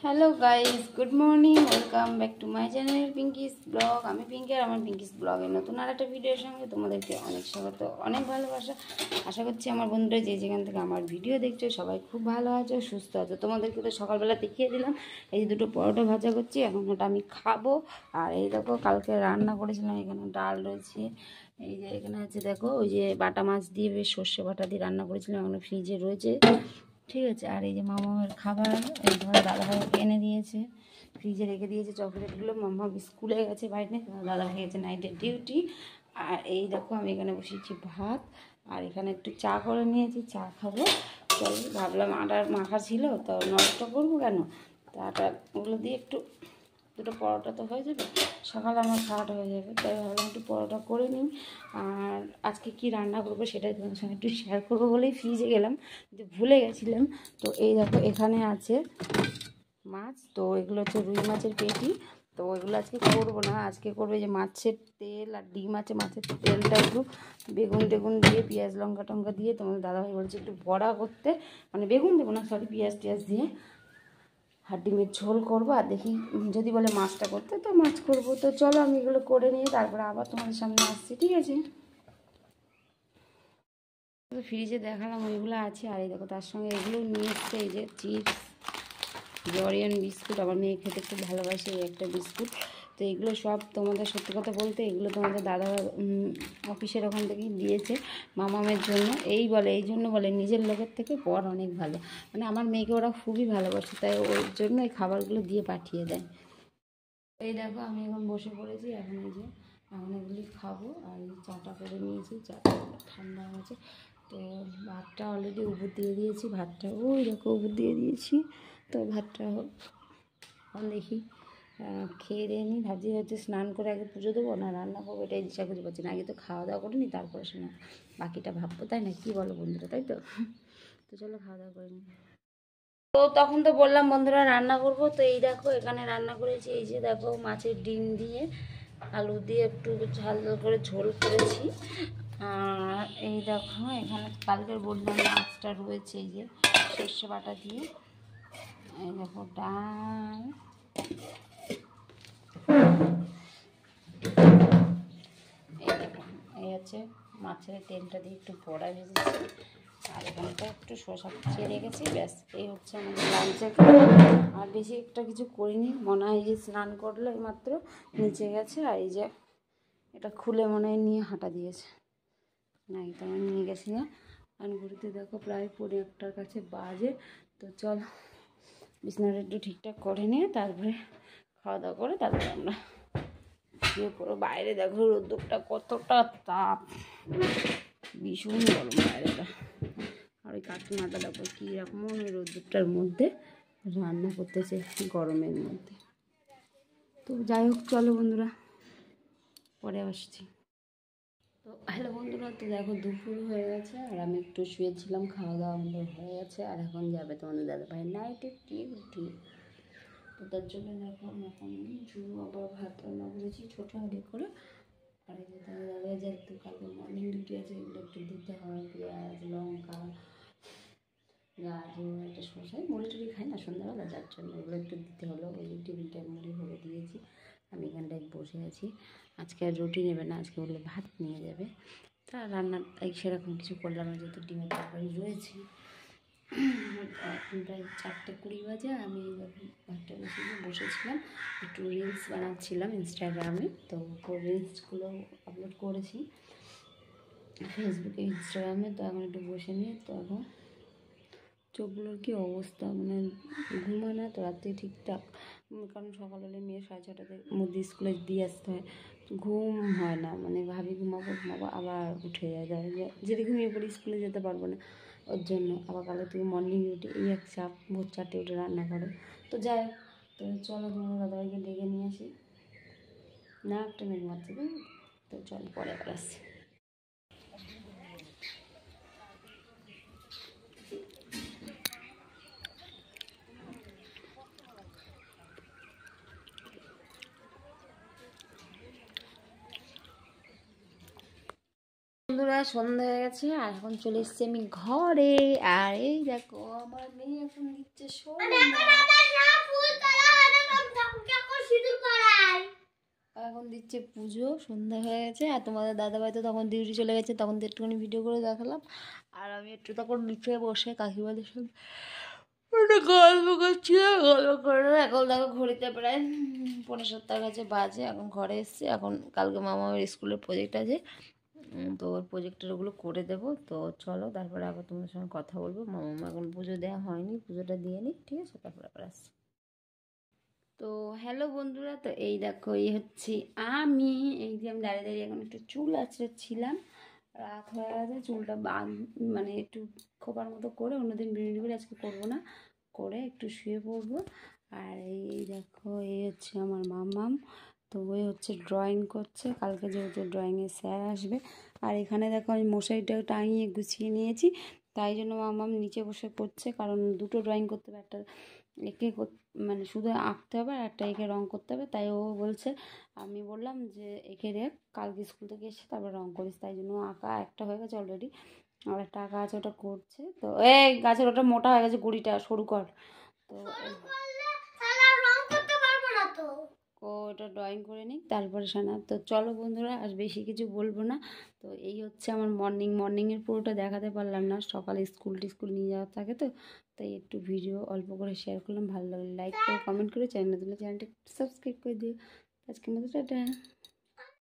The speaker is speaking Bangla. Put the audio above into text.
Hello guys, good morning, welcome back to my channel Pinki's blog. আমি পিঙ্কি আর আমার পিঙ্কিস ব্লগের নতুন আর একটা ভিডিওর সঙ্গে তোমাদেরকে অনেক স্বাগত, অনেক ভালোবাসা। আশা করছি আমার বন্ধুরা যে যেখান থেকে আমার ভিডিও দেখছো সবাই খুব ভালো আছো, সুস্থ আছো। তোমাদেরকে তো সকালবেলা দেখিয়ে দিলাম, এই যে দুটো পরোটা ভাজা করছি, এখন ওটা আমি খাবো। আর এই দেখো কালকে রান্না করেছিলাম, এখানে ডাল রয়েছে, এই যে এখানে আছে দেখো ওই যে বাটা মাছ দিয়ে বেশ সর্ষে বাটা দিয়ে রান্না করেছিলাম, এখন ফ্রিজে রয়েছে, ঠিক আছে। আর এই যে মামার খাবার, এই তোমার দাদাভাইকে এনে দিয়েছে, ফ্রিজে রেখে দিয়েছে চকলেটগুলো। মামা স্কুলে গেছে বাইরে, দাদাভাই গেছে নাইটের ডিউটি। আর এই দেখো আমি এখানে বসিয়েছি ভাত, আর এখানে একটু চা করে নিয়েছি, চা খাবো। চল ভাবলাম আটার মাখা ছিল তো নষ্ট করবো কেন, তো আটা ওগুলো দিয়ে একটু দুটো পরোটা তো হয়ে যাবে, সকালে আমার খাওয়াটা হয়ে যাবে, তাই ভাবলাম একটু পরোটা করে নিই। আর আজকে কি রান্না করবো সেটাই তোমার সঙ্গে একটু শেয়ার করবো বলেই ফ্রিজে গেলাম, কিন্তু ভুলে গেছিলাম। তো এই দেখো এখানে আছে মাছ, তো এগুলো হচ্ছে রুই মাছের পেটি। তো এগুলো আজকে করবো না, আজকে করবে যে মাছের তেল আর ডিম আছে, মাছের তেলটা একটু বেগুন টেগুন দিয়ে পেঁয়াজ লঙ্কা টঙ্কা দিয়ে, তোমাদের দাদাভাই বলছে একটু বড়া করতে, মানে বেগুন দেবো না, সরি পেঁয়াজ টিয়াজ দিয়ে, আর ডিমের ঝোল করবো। আর দেখি যদি বলে মাছটা করতে তো মাছ করবো। তো চলো আমি এগুলো করে নিয়ে তারপরে আবার তোমাদের সামনে আসছি, ঠিক আছে। তো ফ্রিজে দেখালাম ওইগুলো আছে, আর এই দেখো তার সঙ্গে এগুলো নিয়ে এসছে, এই যে চিপস, জরিয়ান বিস্কুট, আমার মেয়ে খেতে খুব ভালোবাসে এই একটা বিস্কুট। তো এগুলো সব তোমাদের সত্যি কথা বলতে এগুলো তোমাদের দাদা অফিসের ওখান থেকেই দিয়েছে মামামের জন্য। এই জন্য বলে নিজের লোকের থেকে পর অনেক ভালো, মানে আমার মেয়েকে ওরা খুবই ভালোবাসে, তাই ওই জন্য এই খাবারগুলো দিয়ে পাঠিয়ে দেয়। এই দেখো আমি এখন বসে পড়েছি, এখন এই যে এখন এগুলি খাবো। আর এই চাটা করে নিয়েছি, চাটা ঠান্ডা হয়েছে। তো ভাতটা অলরেডি উপর দিয়ে দিয়েছি, ভাতটা ওই দেখো উপর দিয়ে দিয়েছি। তো ভাতটা এখন দেখি খেয়ে দিয়ে নিই, ভাবছি হচ্ছে স্নান করে আগে পুজো দেবো না রান্না করবো, এটাই দিশা খুঁজে পাচ্ছি না। আগে তো খাওয়া দাওয়া করে নিই, তারপরে শোনা বাকিটা ভাববো, তাই না? কী বলো বন্ধুরা, তাই তো? তো চলো খাওয়া দাওয়া করে নিই। তো তখন তো বললাম বন্ধুরা রান্না করব, তো এই দেখো এখানে রান্না করেছি, এই যে দেখো মাছের ডিম দিয়ে আলু দিয়ে একটু ঝাল করে ঝোল করেছি। আর এই দেখো এখানে কালকের বললাম মাছটা রয়েছে, এই যে সর্ষে বাটা দিয়ে। এই দেখো ডাল, এই দেখো এই হচ্ছে মাছের তেলটা দিয়ে একটু বড়া ভেজেছি, আর এখানটা একটু শসা কুচিয়ে রেখেছি, ব্যাস এই হচ্ছে আমাদের লাঞ্চের খাবার। আর বেশি একটা কিছু করিনি, মনে হয় যে স্নান করলে মাত্র নিচে গেছে, আর এই যে এটা খুলে মনে হয় নিয়ে হাঁটা দিয়েছে, না এটা আমি নিয়ে গেছি না। আর ঘুরতে দেখো প্রায় 1:45টার কাছে বাজে। তো চল বিছানাটা একটু ঠিকঠাক করে নিয়ে তারপরে খাওয়া দাওয়া করে তারপরে আমরা শুয়ে পড়ো। বাইরে দেখো রোদ্দুরটা কতটা তাপ, ভীষণ গরম বাইরেটা। আর ওই কাকিমাটা দেখো কীরকম ওই রোদ্দুরটার মধ্যে রান্না করতেছে গরমের মধ্যে। তো যাই হোক চলো বন্ধুরা, পরে আসছি। তো হ্যালো বন্ধুরা, তো দেখো দুপুর হয়ে গেছে, আর আমি একটু শুয়েছিলাম, খাওয়া দাওয়া আমাদের হয়ে গেছে, আর এখন যাবে তোমাদের দাদাভাই নাইটে ডিউটি। তো তার জন্য দেখো আমি এখন আবার ভাত রান্না করেছি ছোটো আগে করে। আর এই যে তোমাদের দাদাভাই যেহেতু কালকে মর্নিং ডিউটি আছে, এগুলো একটু দিতে হয়, পেঁয়াজ লঙ্কা গাজর একটা শসাই, মুড়ি টুড়ি খাই না সন্ধ্যাবেলা, যার জন্য এগুলো একটু দিতে হলো। ওই যে টেবিলটায় মুড়ি ভরে দিয়েছি, আমি এখানটায় বসে আছি। আজকে আর রুটি নেবে না, আজকে বললে ভাত নিয়ে যাবে। তা রান্নার সেরকম কিছু করলাম না, যেহেতু ডিমের তরকারি রয়েছে। এখন প্রায় 4:20 বাজে, আমি ভাতটা বসেছিলাম, একটু রিলস বানাচ্ছিলাম ইনস্টাগ্রামে। তো রিলসগুলো আপলোড করেছি ফেসবুকে ইনস্টাগ্রামে। তো এখন একটু বসে নিয়ে, তো এখন চোখগুলোর কী অবস্থা, মানে ঘুমায় না তো রাত্রে ঠিকঠাক, কারণ সকাল হলে মেয়ে 6:30টার মধ্যে স্কুলে দিয়ে আসতে হয়, ঘুম হয় না, মানে ভাবি ঘুমাবো ঘুমাবো আবার উঠে যায়, যদি ঘুমিয়ে পড়ি স্কুলে যেতে পারবো না, ওর জন্য আবার কালে থেকে মর্নিং ডিউটি, এই এক চাপ, ভোর 4টে উঠে রান্না করো। তো যাই হোক, তো চলো তোমার দাদাভাইকে ডেকে নিয়ে আসি, না একটা মেঘ মারছে, তো চল পরে আবার আসছি। বন্ধুরা সন্ধ্যা হয়ে গেছে, আর এখন চলে এসছি আমি ঘরে। আর এই দেখো আমার মেয়ে এখন দিচ্ছে দিচ্ছে পুজো, সন্ধ্যা হয়ে গেছে। আর তোমাদের দাদাভাই তো তখন ডিউটি চলে গেছে, তখন তো একটুখানি ভিডিও করে দেখালাম। আর আমি একটু তখন নিচে বসে কাকিমাদের সঙ্গে একটু গল্প করছিলাম। গল্প করে এখন দেখো ঘড়িতে প্রায় 6:45 কাছে বাজে। এখন ঘরে এসেছি। এখন কালকে মামার স্কুলের প্রজেক্ট আছে, তো ওর প্রজেক্টের ওগুলো করে দেবো। তো চলো তারপরে আবার তোমার সঙ্গে কথা বলবো। মামা এখন পুজো দেওয়া হয়নি, পুজোটা দিয়ে নিই, ঠিক আছে? তারপরে আবার আসছি। তো হ্যালো বন্ধুরা, তো এই দেখো এই হচ্ছে আমি। এই যে আমি দাঁড়িয়ে দাঁড়িয়ে এখন একটু চুল আঁচড়াচ্ছিলাম। রাত হয়ে গেছে, চুলটা মানে একটু খোপার মতো করে, অন্যদিন বিনুনি করে, আজকে করবো না, করে একটু শুয়ে পড়বো। আর এই দেখো এই হচ্ছে আমার মামাম। তো ওই হচ্ছে ড্রয়িং করছে, কালকে যেহেতু ড্রয়িংয়ের স্যার আসবে। আর এখানে দেখো আমি মশারিটা টাঙিয়ে গুছিয়ে নিয়েছি, তাই জন্য মামাম নিচে বসে করছে, কারণ দুটো ড্রয়িং করতে হবে। একটা এঁকে মানে শুধু আঁকতে হবে, আর একটা এঁকে রঙ করতে হবে। তাই ও বলছে, আমি বললাম যে এঁকে রেখ, কালকে স্কুল থেকে এসে তারপর রঙ করিস। তাই জন্য আঁকা একটা হয়ে গেছে অলরেডি, আর একটা আঁকা আছে, ওটা করছে। তো এই গাছের ওটা মোটা হয়ে গেছে, গুড়িটা সরু কর। তো ও ওটা ড্রয়িং করে নিক, তারপরে শোনা। তো চলো বন্ধুরা, আর বেশি কিছু বলবো না। তো এই হচ্ছে আমার মর্নিংয়ের পুরোটা দেখাতে পারলাম না, সকালে স্কুল নিয়ে যাওয়ার থাকে। তো তাই একটু ভিডিও অল্প করে শেয়ার করলাম। ভালো লাগলে লাইক করে কমেন্ট করে, চ্যানেল তুলে চ্যানেলটা সাবস্ক্রাইব করে দিও। আজকের মতো টাটা।